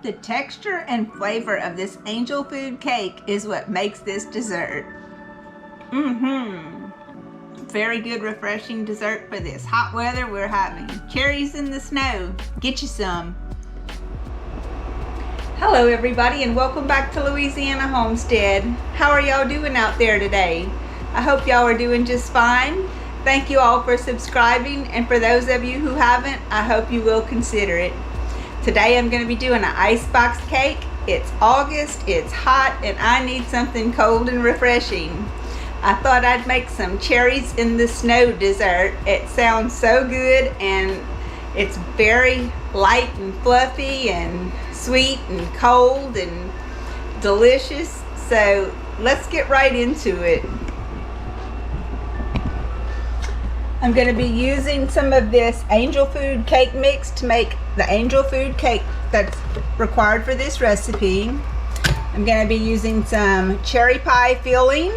The texture and flavor of this Angelfood cake is what makes this dessert. Very good, refreshing dessert for this hot weather we're having. Cherries in the snow. Get you some. Hello everybody, and welcome back to Louisiana Homestead. How are y'all doing out there today? I hope y'all are doing just fine. Thank you all for subscribing, and for those of you who haven't, I hope you will consider it. Today I'm going to be doing an icebox cake. It's August, it's hot, and I need something cold and refreshing. I thought I'd make some cherries in the snow dessert. It sounds so good, and it's very light and fluffy and sweet and cold and delicious. So let's get right into it. I'm going to be using some of this Angelfood cake mix to make the Angelfood cake that's required for this recipe. I'm going to be using some cherry pie filling.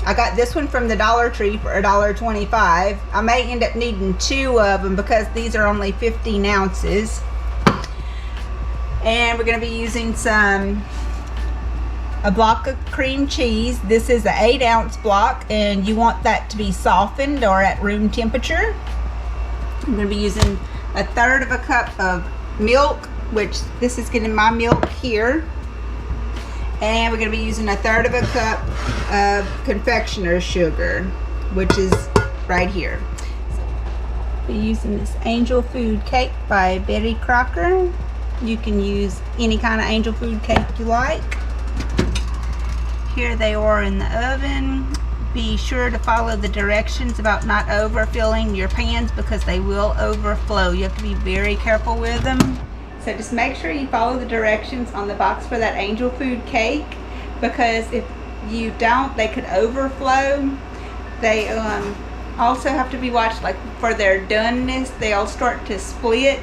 I got this one from the Dollar Tree for $1.25. I may end up needing 2 of them because these are only 15 ounces. And we're going to be using a block of cream cheese. This is an 8-ounce block, and you want that to be softened or at room temperature. I'm going to be using 1/3 cup of milk, which this is getting my milk here. And we're going to be using 1/3 cup of confectioners sugar, which is right here. So, I'll be using this Angelfood cake by Betty Crocker. You can use any kind of Angelfood cake you like. Here they are in the oven. Be sure to follow the directions about not overfilling your pans because they will overflow. You have to be very careful with them. So just make sure you follow the directions on the box for that Angelfood cake, because if you don't, they could overflow. They also have to be watched like for their doneness. They'll start to split.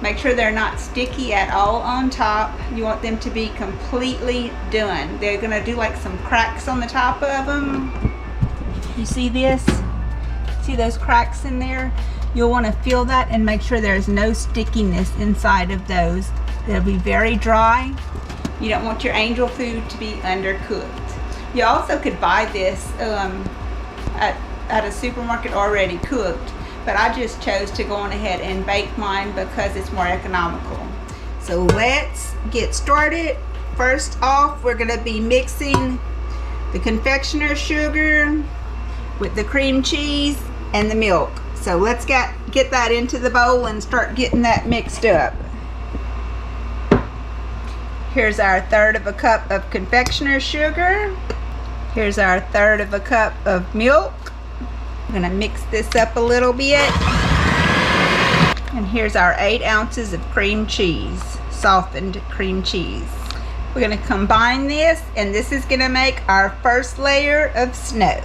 Make sure they're not sticky at all on top. You want them to be completely done. They're gonna do like some cracks on the top of them. You see this? See those cracks in there? You'll want to feel that and make sure there's no stickiness inside of those. They'll be very dry. You don't want your Angelfood to be undercooked. You also could buy this at a supermarket already cooked, but I just chose to go on ahead and bake mine because it's more economical. So let's get started. First off, we're going to be mixing the confectioner sugar with the cream cheese and the milk. So let's get that into the bowl and start getting that mixed up. Here's our 1/3 cup of confectioner sugar. Here's our 1/3 cup of milk. I'm going to mix this up a little bit. And here's our 8 ounces of cream cheese, softened cream cheese. We're going to combine this, and this is going to make our first layer of snow.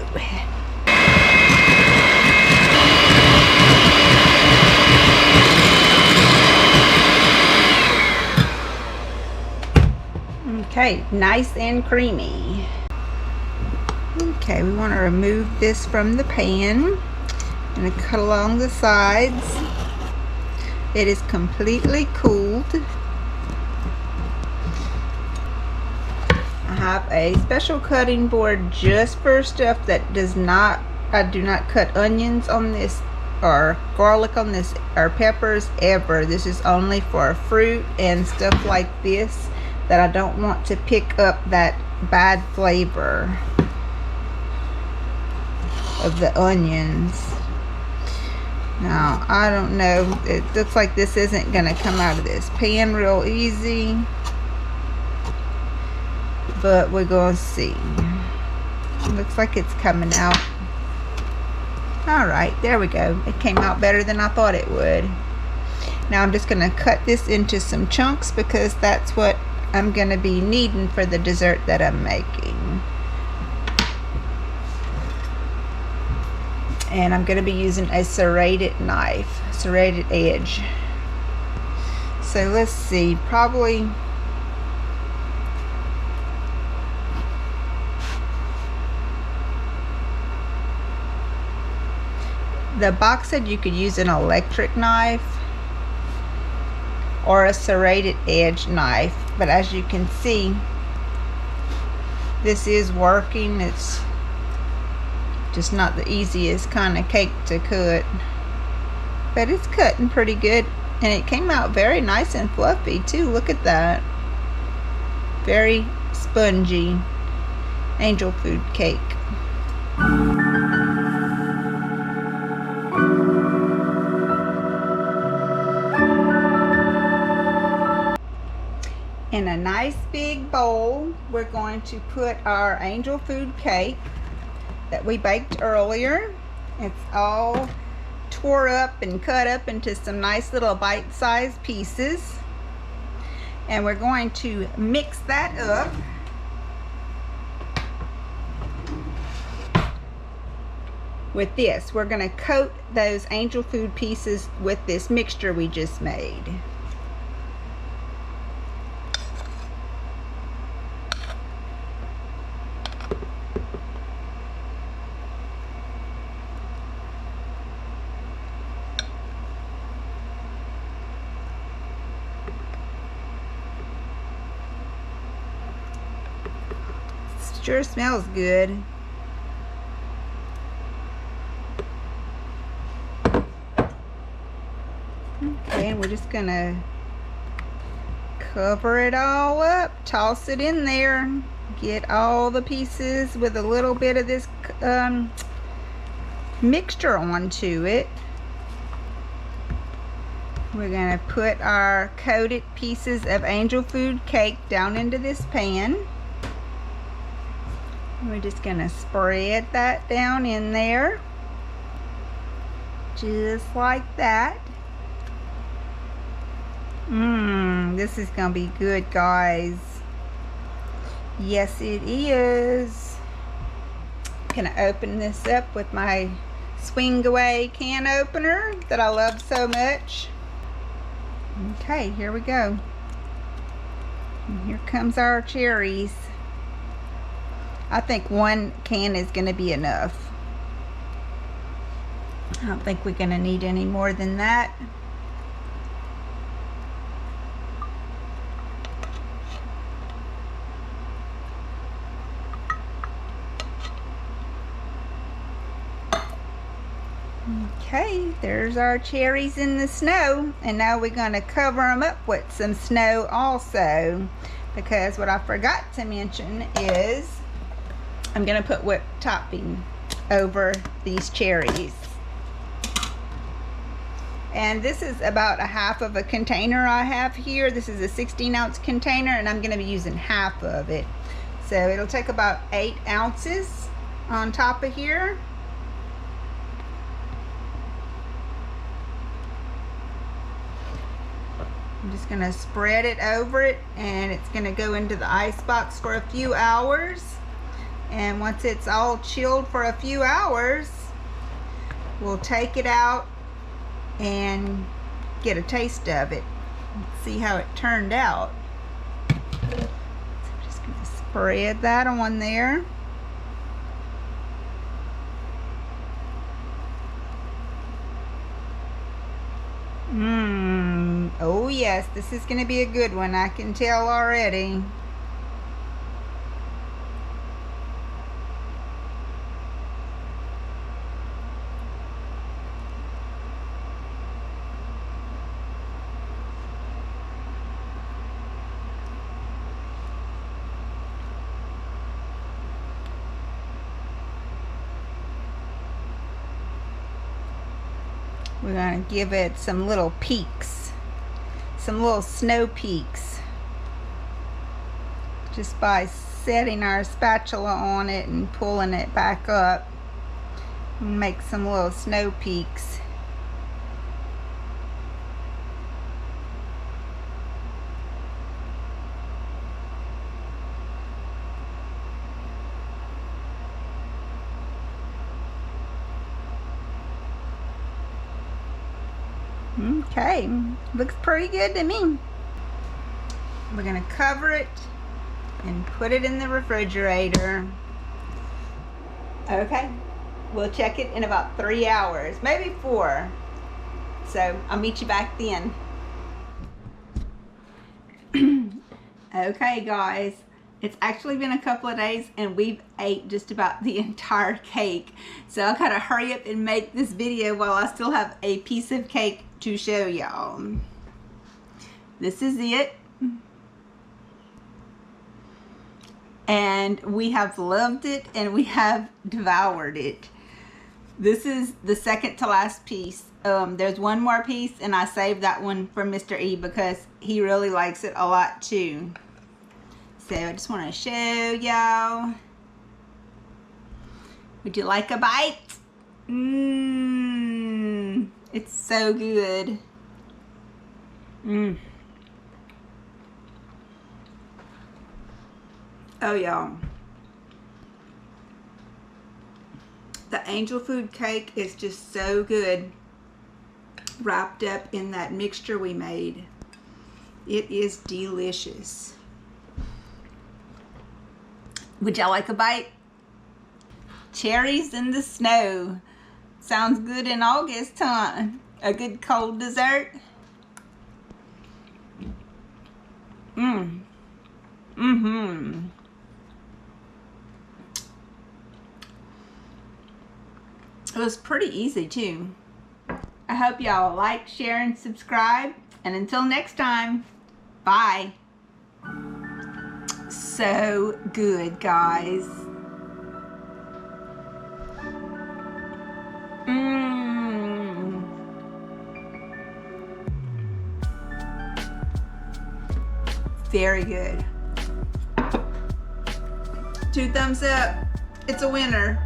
Okay, nice and creamy. Okay, we want to remove this from the pan. I'm going to cut along the sides. It is completely cooled. I have a special cutting board just for stuff that I do not cut onions on this or garlic on this or peppers ever. This is only for fruit and stuff like this that I don't want to pick up that bad flavor of the onions. Now, I don't know, it looks like this isn't gonna come out of this pan real easy, but we're gonna see. It looks like it's coming out. Alright, there we go. It came out better than I thought it would. Now I'm just gonna cut this into some chunks because that's what I'm going to be needing for the dessert that I'm making. And I'm going to be using a serrated knife, serrated edge. So let's see, probably the box said you could use an electric knife or a serrated edge knife. But as you can see, this is working. It's just not the easiest kind of cake to cut, but it's cutting pretty good, and it came out very nice and fluffy too. Look at that. Very spongy angel food cake. In a nice big bowl, we're going to put our angel food cake that we baked earlier. It's all tore up and cut up into some nice little bite-sized pieces. And we're going to mix that up. With this, we're going to coat those angel food pieces with this mixture we just made. Sure smells good. Okay, and we're just gonna cover it all up, toss it in there, get all the pieces with a little bit of this mixture onto it. We're gonna put our coated pieces of angel food cake down into this pan. We're just gonna spread that down in there, just like that. This is gonna be good, guys. Yes, it is. Gonna open this up with my swing away can opener that I love so much. Okay, here we go. And here comes our cherries. I think one can is going to be enough. I don't think we're going to need any more than that. Okay, there's our cherries in the snow, and now we're going to cover them up with some snow also, because what I forgot to mention is I'm going to put whipped topping over these cherries. And this is about a half of a container I have here. This is a 16-ounce container, and I'm going to be using half of it. So it'll take about 8 ounces on top of here. I'm just going to spread it over it, and it's going to go into the ice box for a few hours. And once it's all chilled for a few hours, we'll take it out and get a taste of it. Let's see how it turned out. So I'm just going to spread that on there. Oh yes, this is going to be a good one. I can tell already. We're going to give it some little peaks, some little snow peaks, just by setting our spatula on it and pulling it back up. And make some little snow peaks. Okay, looks pretty good to me. We're going to cover it and put it in the refrigerator. Okay, we'll check it in about 3 hours, maybe 4. So I'll meet you back then. Okay guys, it's actually been a couple of days and we've ate just about the entire cake. So I gotta hurry up and make this video while I still have a piece of cake to show y'all. This is it. And we have loved it and we have devoured it. This is the second to last piece. There's one more piece and I saved that one for Mr. E because he really likes it a lot too. So I just want to show y'all. Would you like a bite? Mmm, it's so good. Mmm. Oh y'all. The Angelfood cake is just so good, wrapped up in that mixture we made. It is delicious. Would y'all like a bite? Cherries in the snow. Sounds good in August, huh? A good cold dessert. Mmm. Mm-hmm. It was pretty easy too. I hope y'all like, share, and subscribe. And until next time, bye. So good, guys. Mmm. Very good. 2 thumbs up. It's a winner.